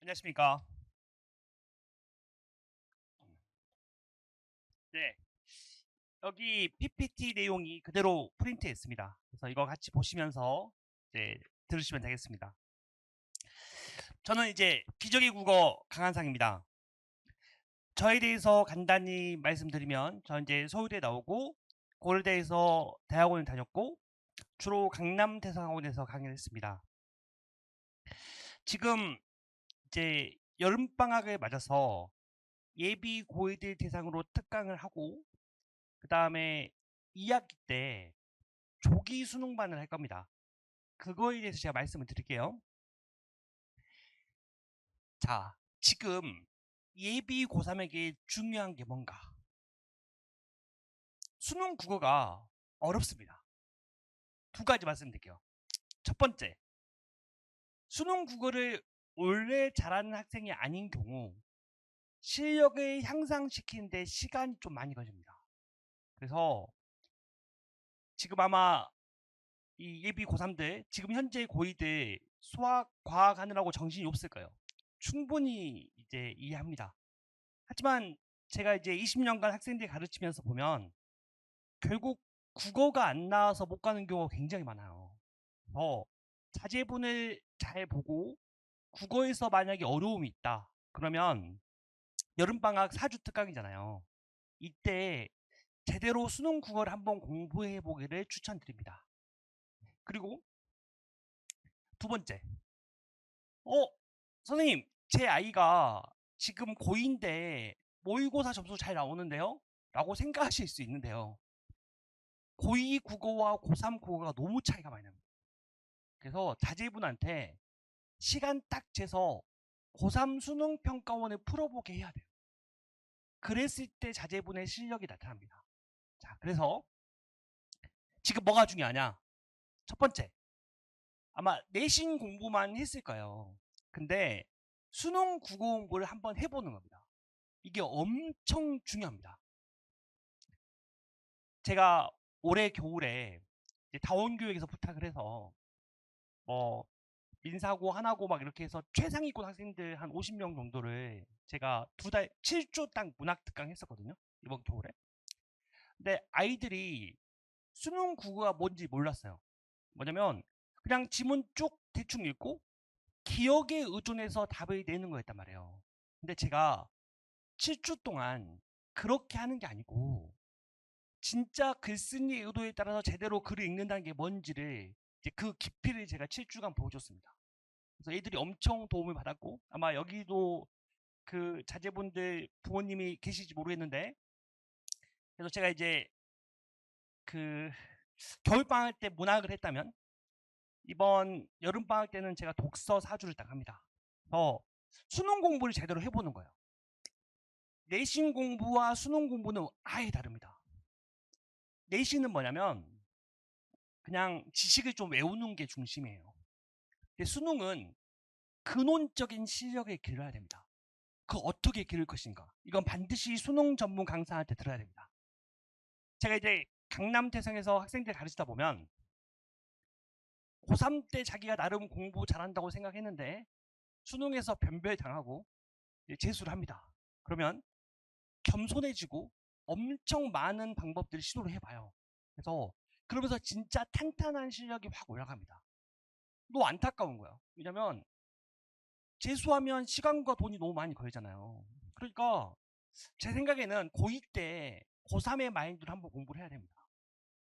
안녕하십니까. 네, 여기 PPT 내용이 그대로 프린트해 있습니다. 그래서 이거 같이 보시면서 이제 들으시면 되겠습니다. 저는 이제 기저귀 국어 강한상입니다. 저에 대해서 간단히 말씀드리면, 저 이제 서울대 나오고 고려대에서 대학원을 다녔고 주로 강남 대성학원에서 강의를 했습니다. 지금 이제 여름방학을 맞아서 예비 고졸들 대상으로 특강을 하고, 그 다음에 2학기 때 조기 수능반을 할 겁니다. 그거에 대해서 제가 말씀을 드릴게요. 자, 지금 예비 고3에게 중요한 게 뭔가? 수능 국어가 어렵습니다. 두 가지 말씀드릴게요. 첫 번째, 수능 국어를 원래 잘하는 학생이 아닌 경우 실력을 향상시키는데 시간이 좀 많이 걸립니다. 그래서 지금 아마 이 예비 고3들, 지금 현재 고2들 수학, 과학 하느라고 정신이 없을 거예요. 충분히 이제 이해합니다. 하지만 제가 이제 20년간 학생들 가르치면서 보면 결국 국어가 안 나와서 못 가는 경우가 굉장히 많아요. 그래서 자제분을 잘 보고 국어에서 만약에 어려움이 있다. 그러면 여름방학 4주 특강이잖아요. 이때 제대로 수능 국어를 한번 공부해 보기를 추천드립니다. 그리고 두 번째, 어, 선생님, 제 아이가 지금 고2인데 모의고사 점수 잘 나오는데요? 라고 생각하실 수 있는데요. 고2 국어와 고3 국어가 너무 차이가 많이 납니다. 그래서 자제분한테 시간 딱 재서 고3 수능 평가원을 풀어보게 해야 돼요. 그랬을 때 자제분의 실력이 나타납니다. 자, 그래서 지금 뭐가 중요하냐? 첫 번째, 아마 내신 공부만 했을 거예요. 근데 수능 국어 공부를 한번 해보는 겁니다. 이게 엄청 중요합니다. 제가 올해 겨울에 다원교육에서 부탁을 해서 뭐 민사고 하나고 막 이렇게 해서 최상위권 학생들 한 50명 정도를 제가 2달 7주 딱 문학 특강 했었거든요. 이번 겨울에. 근데 아이들이 수능 국어가 뭔지 몰랐어요. 뭐냐면 그냥 지문 쭉 대충 읽고 기억에 의존해서 답을 내는 거였단 말이에요. 근데 제가 7주 동안 그렇게 하는 게 아니고 진짜 글쓴이 의도에 따라서 제대로 글을 읽는다는 게 뭔지를 이제 그 깊이를 제가 7주간 보여줬습니다. 그래서 애들이 엄청 도움을 받았고 아마 여기도 그 자제분들 부모님이 계실지 모르겠는데 그래서 제가 이제 그 겨울방학 때 문학을 했다면 이번 여름방학 때는 제가 독서 4주를 딱 합니다. 그래서 수능 공부를 제대로 해보는 거예요. 내신 공부와 수능 공부는 아예 다릅니다. 내신은 뭐냐면 그냥 지식을 좀 외우는 게 중심이에요. 근데 수능은 근원적인 실력을 길러야 됩니다. 그 어떻게 기를 것인가? 이건 반드시 수능 전문 강사한테 들어야 됩니다. 제가 이제 강남 태성에서 학생들 가르치다 보면 고3 때 자기가 나름 공부 잘한다고 생각했는데 수능에서 변별 당하고 재수를 합니다. 그러면 겸손해지고 엄청 많은 방법들을 시도를 해봐요. 그래서 그러면서 진짜 탄탄한 실력이 확 올라갑니다. 또 안타까운 거야. 왜냐면 재수하면 시간과 돈이 너무 많이 걸리잖아요. 그러니까 제 생각에는 고2 때 고3의 마인드로 한번 공부를 해야 됩니다.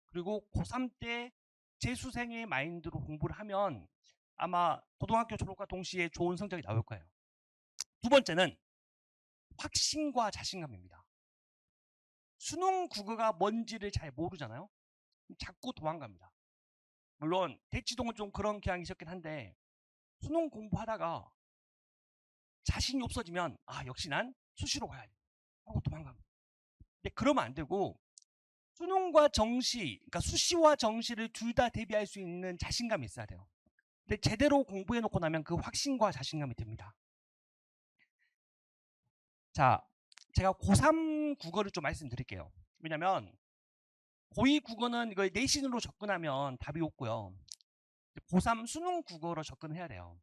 그리고 고3 때 재수생의 마인드로 공부를 하면 아마 고등학교 졸업과 동시에 좋은 성적이 나올 거예요. 두 번째는 확신과 자신감입니다. 수능 국어가 뭔지를 잘 모르잖아요. 자꾸 도망갑니다. 물론 대치동은 좀 그런 경향이 있었긴 한데 수능 공부하다가 자신이 없어지면 아 역시 난 수시로 가야 돼 하고 도망갑니다. 근데 그러면 안 되고 수능과 정시, 그러니까 수시와 정시를 둘 다 대비할 수 있는 자신감이 있어야 돼요. 근데 제대로 공부해놓고 나면 그 확신과 자신감이 듭니다. 자, 제가 고3 국어를 좀 말씀드릴게요. 왜냐면 고2 국어는 이걸 내신으로 접근하면 답이 없고요. 고3 수능 국어로 접근해야 돼요.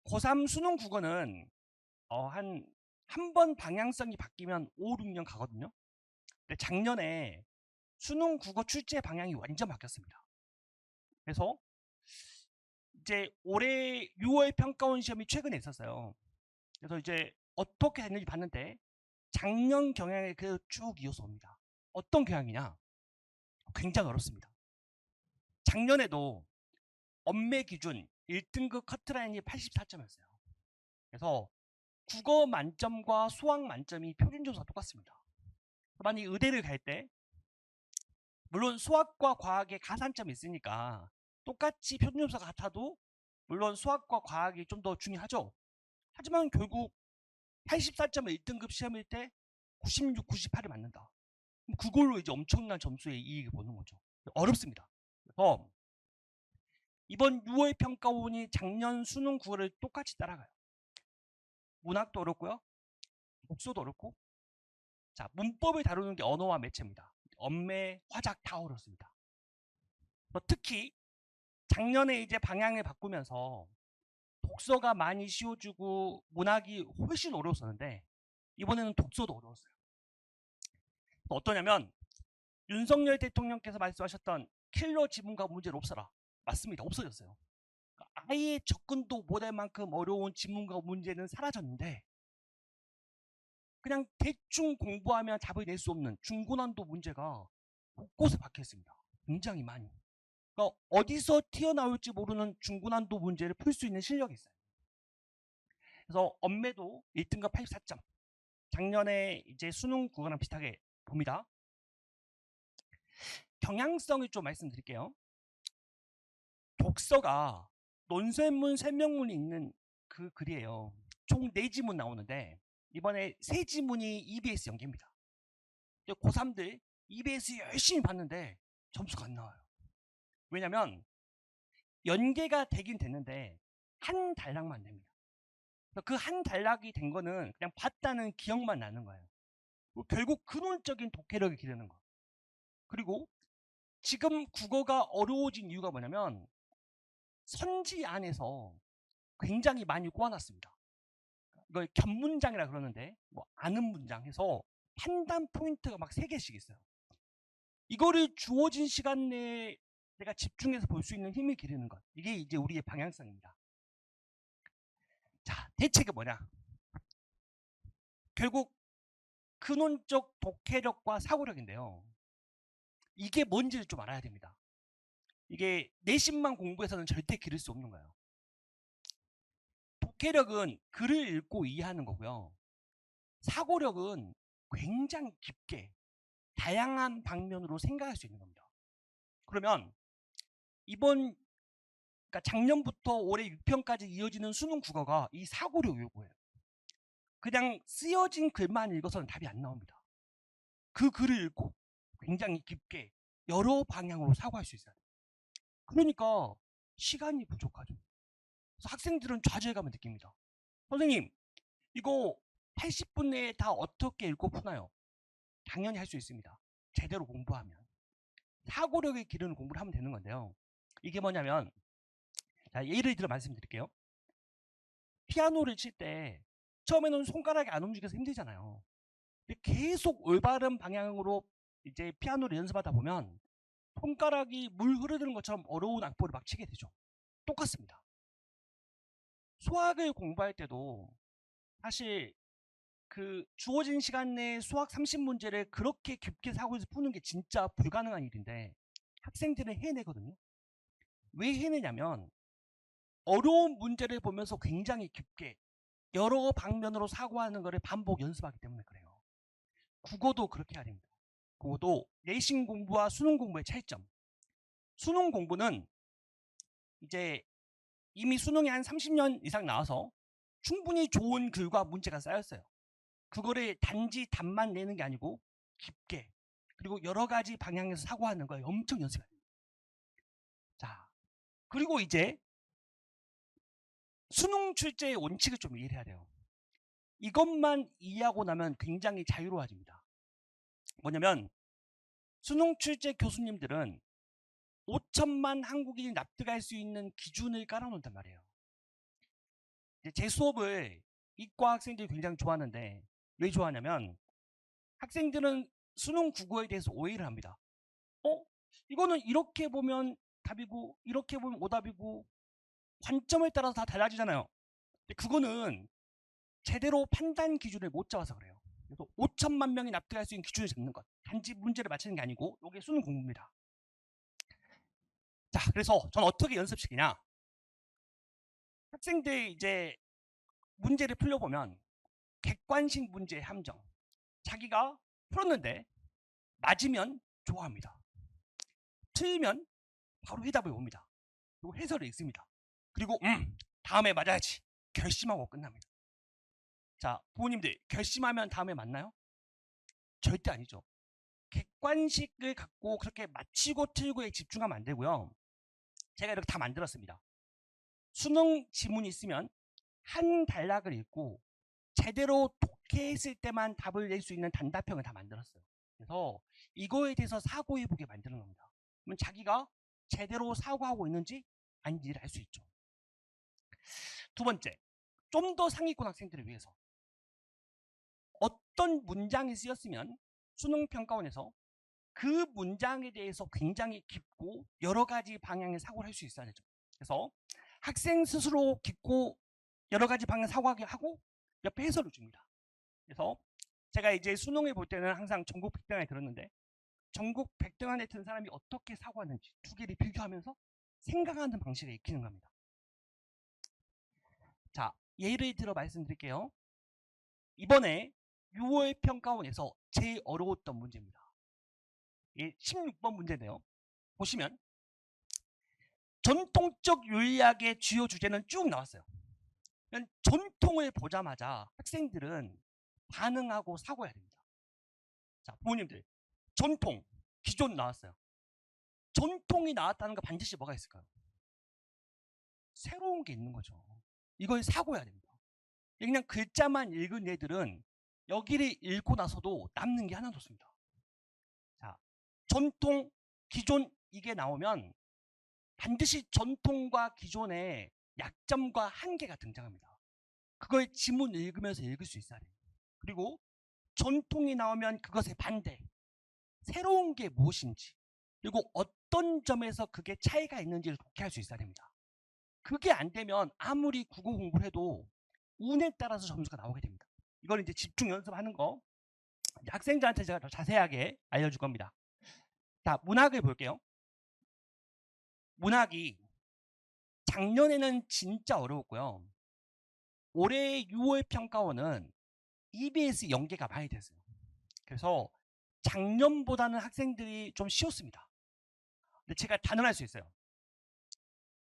고3 수능 국어는 한 번 방향성이 바뀌면 5, 6년 가거든요. 근데 작년에 수능 국어 출제 방향이 완전 바뀌었습니다. 그래서 이제 올해 6월 평가원 시험이 최근에 있었어요. 그래서 이제 어떻게 됐는지 봤는데 작년 경향을 그대로 쭉 이어서 옵니다. 어떤 경향이냐? 굉장히 어렵습니다. 작년에도 엄매 기준 1등급 커트라인이 84점이었어요. 그래서 국어 만점과 수학 만점이 표준점수가 똑같습니다. 만약 의대를 갈 때 물론 수학과 과학에 가산점이 있으니까 똑같이 표준점수가 같아도 물론 수학과 과학이 좀 더 중요하죠. 하지만 결국 84점을 1등급 시험일 때 96, 98을 맞는다. 그걸로 이제 엄청난 점수의 이익을 보는 거죠. 어렵습니다. 그래서 이번 6월 평가원이 작년 수능 국어를 똑같이 따라가요. 문학도 어렵고요. 독서도 어렵고. 자, 문법을 다루는 게 언어와 매체입니다. 엄매, 화작 다 어렵습니다. 특히 작년에 이제 방향을 바꾸면서 독서가 많이 쉬워지고 문학이 훨씬 어려웠었는데 이번에는 독서도 어려웠어요. 어떠냐면 윤석열 대통령께서 말씀하셨던 킬러 지문과 문제는 없어라. 맞습니다. 없어졌어요. 아예 접근도 못할 만큼 어려운 지문과 문제는 사라졌는데 그냥 대충 공부하면 답을 낼 수 없는 중고난도 문제가 곳곳에 박혀 있습니다. 굉장히 많이. 그러니까 어디서 튀어나올지 모르는 중고난도 문제를 풀 수 있는 실력이 있어요. 그래서 엄매도 1등급 84점. 작년에 이제 수능 국어랑 비슷하게 봅니다. 경향성을 좀 말씀드릴게요. 독서가 논설문, 설명문이 있는 그 글이에요. 총 4지문 나오는데 이번에 3지문이 EBS 연계입니다. 고3들 EBS 열심히 봤는데 점수가 안 나와요. 왜냐면 연계가 되긴 됐는데 한 단락만 됩니다. 그 한 단락이 된 거는 그냥 봤다는 기억만 나는 거예요. 결국 근원적인 독해력이 기르는 거. 그리고 지금 국어가 어려워진 이유가 뭐냐면 선지 안에서 굉장히 많이 꼬아놨습니다. 이걸 견문장이라 그러는데 뭐 아는 문장 해서 판단 포인트가 막 3개씩 있어요. 이거를 주어진 시간 내에 내가 집중해서 볼 수 있는 힘을 기르는 것. 이게 이제 우리의 방향성입니다. 자, 대책이 뭐냐? 결국 근원적 독해력과 사고력인데요. 이게 뭔지를 좀 알아야 됩니다. 이게 내신만 공부해서는 절대 기를 수 없는 거예요. 독해력은 글을 읽고 이해하는 거고요. 사고력은 굉장히 깊게 다양한 방면으로 생각할 수 있는 겁니다. 그러면 이번 그러니까 작년부터 올해 6편까지 이어지는 수능 국어가 이 사고력 요구예요. 그냥 쓰여진 글만 읽어서는 답이 안 나옵니다. 그 글을 읽고 굉장히 깊게 여러 방향으로 사고할 수 있어요. 그러니까 시간이 부족하죠. 그래서 학생들은 좌절감을 느낍니다. 선생님, 이거 80분 내에 다 어떻게 읽고 푸나요? 당연히 할 수 있습니다. 제대로 공부하면. 사고력을 기르는 공부를 하면 되는 건데요. 이게 뭐냐면 자, 예를 들어 말씀드릴게요. 피아노를 칠 때 처음에는 손가락이 안 움직여서 힘들잖아요. 근데 계속 올바른 방향으로 이제 피아노를 연습하다 보면 손가락이 물 흐르는 것처럼 어려운 악보를 막 치게 되죠. 똑같습니다. 수학을 공부할 때도 사실 그 주어진 시간 내에 수학 30문제를 그렇게 깊게 사고해서 푸는 게 진짜 불가능한 일인데 학생들은 해내거든요. 왜 해내냐면 어려운 문제를 보면서 굉장히 깊게 여러 방면으로 사고하는 것을 반복 연습하기 때문에 그래요. 국어도 그렇게 해야 됩니다. 국어도 내신 공부와 수능 공부의 차이점. 수능 공부는 이제 이미 수능이 한 30년 이상 나와서 충분히 좋은 글과 문제가 쌓였어요. 그거를 단지 답만 내는 게 아니고 깊게 그리고 여러 가지 방향에서 사고하는 걸 엄청 연습해야 됩니다. 자, 그리고 이제 수능 출제의 원칙을 좀 이해해야 돼요. 이것만 이해하고 나면 굉장히 자유로워집니다. 뭐냐면 수능 출제 교수님들은 5천만 5천만 한국인이 납득할 수 있는 기준을 깔아놓는단 말이에요. 제 수업을 이과 학생들이 굉장히 좋아하는데 왜 좋아하냐면 학생들은 수능 국어에 대해서 오해를 합니다. 이거는 이렇게 보면 답이고 이렇게 보면 오답이고 관점에 따라서 다 달라지잖아요. 근데 그거는 제대로 판단 기준을 못 잡아서 그래요. 그래서 5천만 명이 납득할 수 있는 기준을 잡는 것. 단지 문제를 맞추는 게 아니고 이게 수능 공부입니다. 자, 그래서 저는 어떻게 연습시키냐? 학생들 이제 문제를 풀려보면 객관식 문제의 함정. 자기가 풀었는데 맞으면 좋아합니다. 틀리면 바로 해답을 봅니다. 그리고 해설을 읽습니다. 그리고 다음에 맞아야지 결심하고 끝납니다. 자, 부모님들 결심하면 다음에 맞나요? 절대 아니죠. 객관식을 갖고 그렇게 맞히고 틀고에 집중하면 안 되고요. 제가 이렇게 다 만들었습니다. 수능 지문이 있으면 한 단락을 읽고 제대로 독해했을 때만 답을 낼 수 있는 단답형을 다 만들었어요. 그래서 이거에 대해서 사고해보게 만드는 겁니다. 그러면 자기가 제대로 사고하고 있는지 아닌지를 알 수 있죠. 두 번째, 좀 더 상위권 학생들을 위해서 어떤 문장이 쓰였으면 수능평가원에서 그 문장에 대해서 굉장히 깊고 여러 가지 방향의 사고를 할 수 있어야 되죠. 그래서 학생 스스로 깊고 여러 가지 방향 사고하게 하고 옆에 해설을 줍니다. 그래서 제가 이제 수능을 볼 때는 항상 전국 100등 안에 들었는데 전국 100등 안에 든 사람이 어떻게 사고하는지 두 개를 비교하면서 생각하는 방식을 익히는 겁니다. 자, 예를 들어 말씀드릴게요. 이번에 6월 평가원에서 제일 어려웠던 문제입니다. 16번 문제인데요. 보시면 전통적 요리학의 주요 주제는 쭉 나왔어요. 전통을 보자마자 학생들은 반응하고 사고해야 됩니다. 자, 부모님들, 전통, 기존 나왔어요. 전통이 나왔다는 거 반드시 뭐가 있을까요? 새로운 게 있는 거죠. 이걸 사고해야 됩니다. 그냥 글자만 읽은 애들은 여기를 읽고 나서도 남는 게 하나도 없습니다. 자, 전통, 기존 이게 나오면 반드시 전통과 기존의 약점과 한계가 등장합니다. 그걸 지문 읽으면서 읽을 수 있어야 됩니다. 그리고 전통이 나오면 그것의 반대, 새로운 게 무엇인지, 그리고 어떤 점에서 그게 차이가 있는지를 독해할 수 있어야 됩니다. 그게 안 되면 아무리 국어 공부를 해도 운에 따라서 점수가 나오게 됩니다. 이걸 이제 집중 연습하는 거 학생들한테 제가 더 자세하게 알려줄 겁니다. 자, 문학을 볼게요. 문학이 작년에는 진짜 어려웠고요. 올해 6월 평가원은 EBS 연계가 많이 됐어요. 그래서 작년보다는 학생들이 좀 쉬웠습니다. 근데 제가 단언할 수 있어요.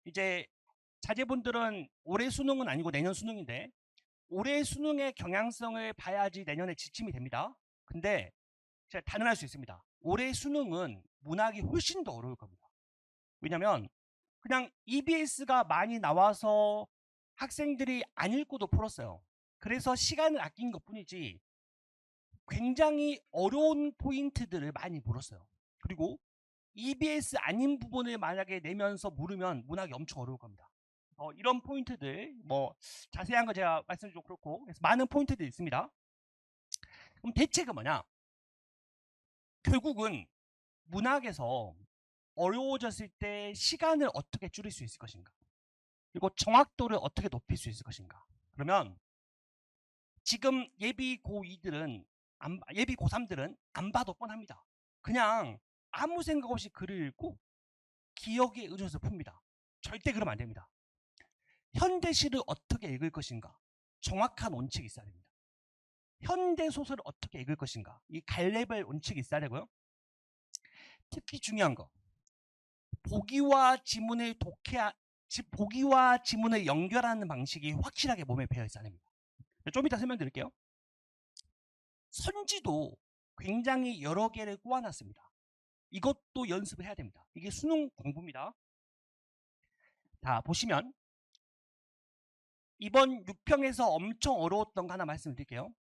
이제 자제분들은 올해 수능은 아니고 내년 수능인데 올해 수능의 경향성을 봐야지 내년에 지침이 됩니다. 근데 제가 단언할 수 있습니다. 올해 수능은 문학이 훨씬 더 어려울 겁니다. 왜냐면 그냥 EBS가 많이 나와서 학생들이 안 읽고도 풀었어요. 그래서 시간을 아낀 것 뿐이지 굉장히 어려운 포인트들을 많이 물었어요. 그리고 EBS 아닌 부분을 만약에 내면서 물으면 문학이 엄청 어려울 겁니다. 이런 포인트들 뭐 자세한 거 제가 말씀드리기 좀 그렇고 그래서 많은 포인트들이 있습니다. 그럼 대책은 뭐냐? 결국은 문학에서 어려워졌을 때 시간을 어떻게 줄일 수 있을 것인가? 그리고 정확도를 어떻게 높일 수 있을 것인가? 그러면 지금 예비 고2들은 예비 고3들은 안 봐도 뻔합니다. 그냥 아무 생각 없이 글을 읽고 기억에 의존해서 풉니다. 절대 그러면 안 됩니다. 현대시를 어떻게 읽을 것인가? 정확한 원칙이 있어야 됩니다. 현대소설을 어떻게 읽을 것인가? 이 갈래별 원칙이 있어야 되고요. 특히 중요한 거. 보기와 지문을 보기와 지문을 연결하는 방식이 확실하게 몸에 배어 있어야 됩니다. 좀 이따 설명드릴게요. 선지도 굉장히 여러 개를 꼬아놨습니다. 이것도 연습을 해야 됩니다. 이게 수능 공부입니다. 자, 보시면 이번 6평에서 엄청 어려웠던 거 하나 말씀드릴게요.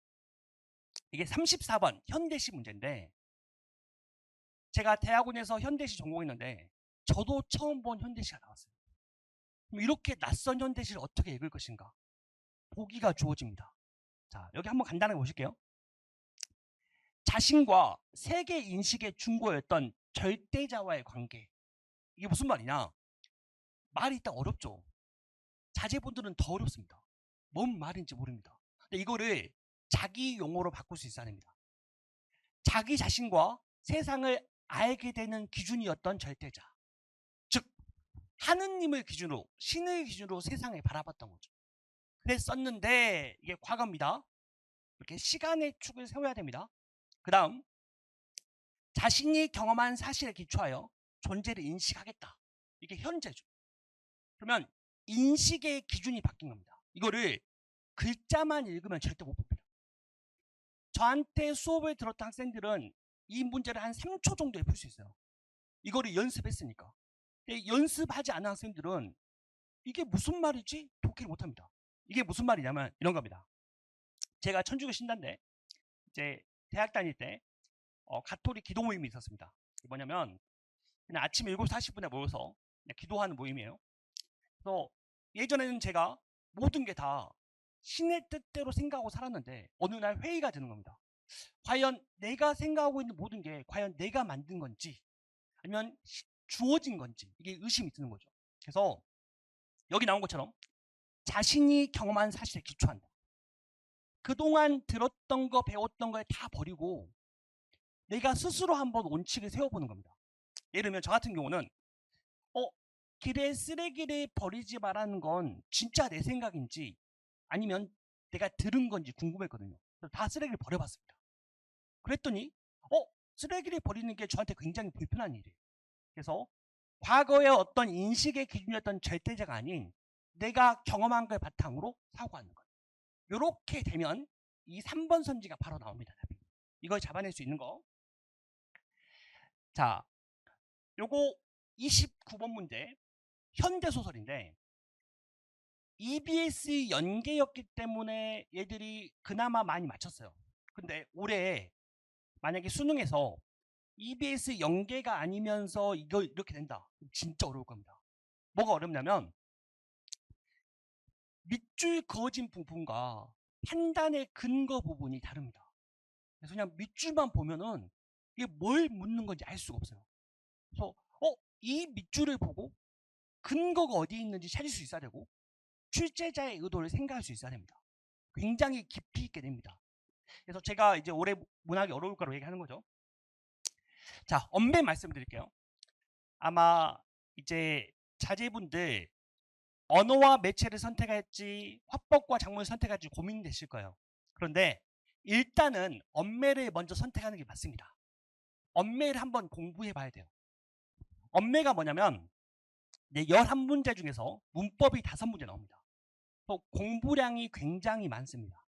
이게 34번 현대시 문제인데 제가 대학원에서 현대시 전공했는데 저도 처음 본 현대시가 나왔어요. 그럼 이렇게 낯선 현대시를 어떻게 읽을 것인가? 보기가 주어집니다. 자, 여기 한번 간단하게 보실게요. 자신과 세계 인식의 중고였던 절대자와의 관계. 이게 무슨 말이냐? 말이 일단 어렵죠. 자제분들은 더 어렵습니다. 뭔 말인지 모릅니다. 근데 이거를 자기 용어로 바꿀 수 있어야 됩니다. 자기 자신과 세상을 알게 되는 기준이었던 절대자. 즉 하느님을 기준으로, 신을 기준으로 세상을 바라봤던 거죠. 그랬었는데 이게 과거입니다. 이렇게 시간의 축을 세워야 됩니다. 그 다음 자신이 경험한 사실에 기초하여 존재를 인식하겠다. 이게 현재죠. 그러면 인식의 기준이 바뀐 겁니다. 이거를 글자만 읽으면 절대 못 봅니다. 저한테 수업을 들었던 학생들은 이 문제를 한 3초 정도에 풀 수 있어요. 이거를 연습했으니까. 근데 연습하지 않은 학생들은 이게 무슨 말이지? 독해를 못합니다. 이게 무슨 말이냐면 이런 겁니다. 제가 천주교 신자인데 이제 대학 다닐 때 가톨릭 기도 모임이 있었습니다. 뭐냐면 그냥 아침 7시 40분에 모여서 그냥 기도하는 모임이에요. 그래서 예전에는 제가 모든 게 다 신의 뜻대로 생각하고 살았는데 어느 날 회의가 되는 겁니다. 과연 내가 생각하고 있는 모든 게 과연 내가 만든 건지 아니면 주어진 건지 이게 의심이 드는 거죠. 그래서 여기 나온 것처럼 자신이 경험한 사실에 기초한다. 그동안 들었던 거 배웠던 걸 다 버리고 내가 스스로 한번 원칙을 세워보는 겁니다. 예를 들면 저 같은 경우는 길에 쓰레기를 버리지 말라는 건 진짜 내 생각인지 아니면 내가 들은 건지 궁금했거든요. 그래서 다 쓰레기를 버려봤습니다. 그랬더니 쓰레기를 버리는 게 저한테 굉장히 불편한 일이에요. 그래서 과거의 어떤 인식의 기준이었던 절대자가 아닌 내가 경험한 걸 바탕으로 사고하는 것. 이렇게 되면 이 3번 선지가 바로 나옵니다. 이걸 잡아낼 수 있는 거. 자, 요거 29번 문제 현대소설인데 EBS 연계였기 때문에 얘들이 그나마 많이 맞췄어요. 근데 올해 만약에 수능에서 EBS 연계가 아니면서 이거 이렇게 된다. 진짜 어려울 겁니다. 뭐가 어렵냐면 밑줄 그어진 부분과 판단의 근거 부분이 다릅니다. 그래서 그냥 밑줄만 보면은 이게 뭘 묻는 건지 알 수가 없어요. 그래서 이 밑줄을 보고 근거가 어디 있는지 찾을 수 있어야 되고 출제자의 의도를 생각할 수 있어야 됩니다. 굉장히 깊이 있게 됩니다. 그래서 제가 이제 올해 문학이 어려울 거라고 얘기하는 거죠. 자, 엄매 말씀드릴게요. 아마 이제 자제분들 언어와 매체를 선택할지 화법과 작문을 선택할지 고민되실 거예요. 그런데 일단은 엄매를 먼저 선택하는 게 맞습니다. 엄매를 한번 공부해 봐야 돼요. 엄매가 뭐냐면 11문제 중에서 문법이 5문제 나옵니다. 또 공부량이 굉장히 많습니다.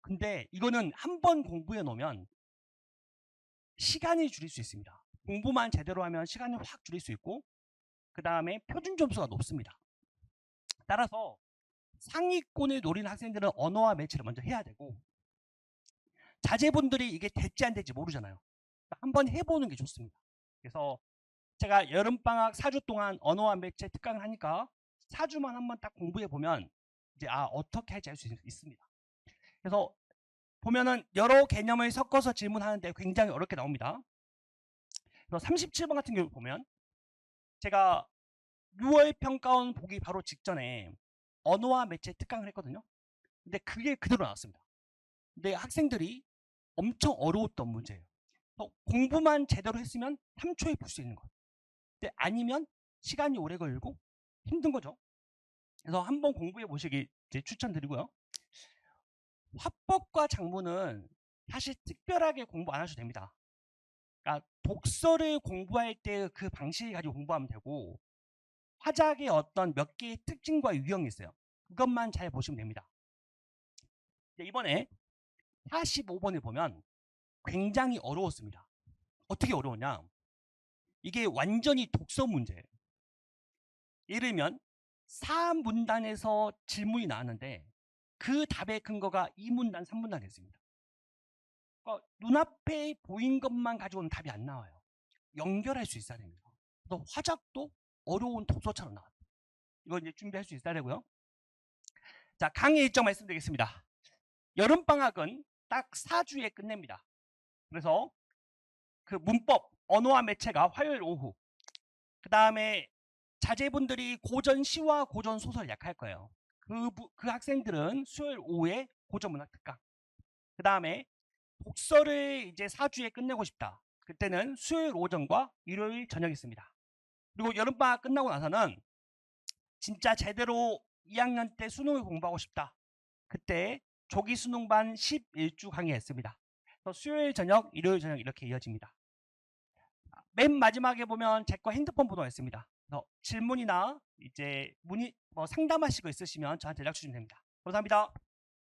근데 이거는 한번 공부해 놓으면 시간이 줄일 수 있습니다. 공부만 제대로 하면 시간을 확 줄일 수 있고 그 다음에 표준 점수가 높습니다. 따라서 상위권을 노리는 학생들은 언어와 매체를 먼저 해야 되고 자제분들이 이게 될지 안 될지 모르잖아요. 한번 해보는 게 좋습니다. 그래서 제가 여름방학 4주 동안 언어와 매체 특강을 하니까 4주만 한번 딱 공부해보면 이제 어떻게 할지 알 수 있습니다. 그래서 보면은 여러 개념을 섞어서 질문하는데 굉장히 어렵게 나옵니다. 그래서 37번 같은 경우 보면 제가 6월 평가원 보기 바로 직전에 언어와 매체 특강을 했거든요. 근데 그게 그대로 나왔습니다. 근데 학생들이 엄청 어려웠던 문제예요. 공부만 제대로 했으면 3초에 풀 수 있는 것. 근데 아니면 시간이 오래 걸리고 힘든 거죠. 그래서 한번 공부해 보시기 추천드리고요. 화법과 작문은 사실 특별하게 공부 안 하셔도 됩니다. 그러니까 독서를 공부할 때 그 방식을 가지고 공부하면 되고 화작의 어떤 몇 개의 특징과 유형이 있어요. 그것만 잘 보시면 됩니다. 이번에 45번을 보면 굉장히 어려웠습니다. 어떻게 어려웠냐? 이게 완전히 독서 문제예요. 예를 들면 4문단에서 질문이 나왔는데 그 답의 근거가 2문단, 3문단에 있습니다. 그러니까 눈앞에 보인 것만 가지고는 답이 안 나와요. 연결할 수 있어야 됩니다. 또 화작도 어려운 독서처럼 나왔다. 이거 이제 준비할 수 있어야 되고요. 자, 강의 일정 말씀드리겠습니다. 여름방학은 딱 4주에 끝냅니다. 그래서 그 문법, 언어와 매체가 화요일 오후, 그 다음에 자제분들이 고전 시와 고전 소설 약할 거예요. 그 학생들은 수요일 오후에 고전 문학 특강. 그 다음에 독서를 이제 4주에 끝내고 싶다. 그때는 수요일 오전과 일요일 저녁 있습니다. 그리고 여름방학 끝나고 나서는 진짜 제대로 2학년 때 수능을 공부하고 싶다. 그때 조기 수능반 11주 강의했습니다. 그래서 수요일 저녁, 일요일 저녁 이렇게 이어집니다. 맨 마지막에 보면 제 거 핸드폰 번호가 있습니다. 질문이나 이제 상담하실 거 있으시면 저한테 연락 주시면 됩니다. 감사합니다.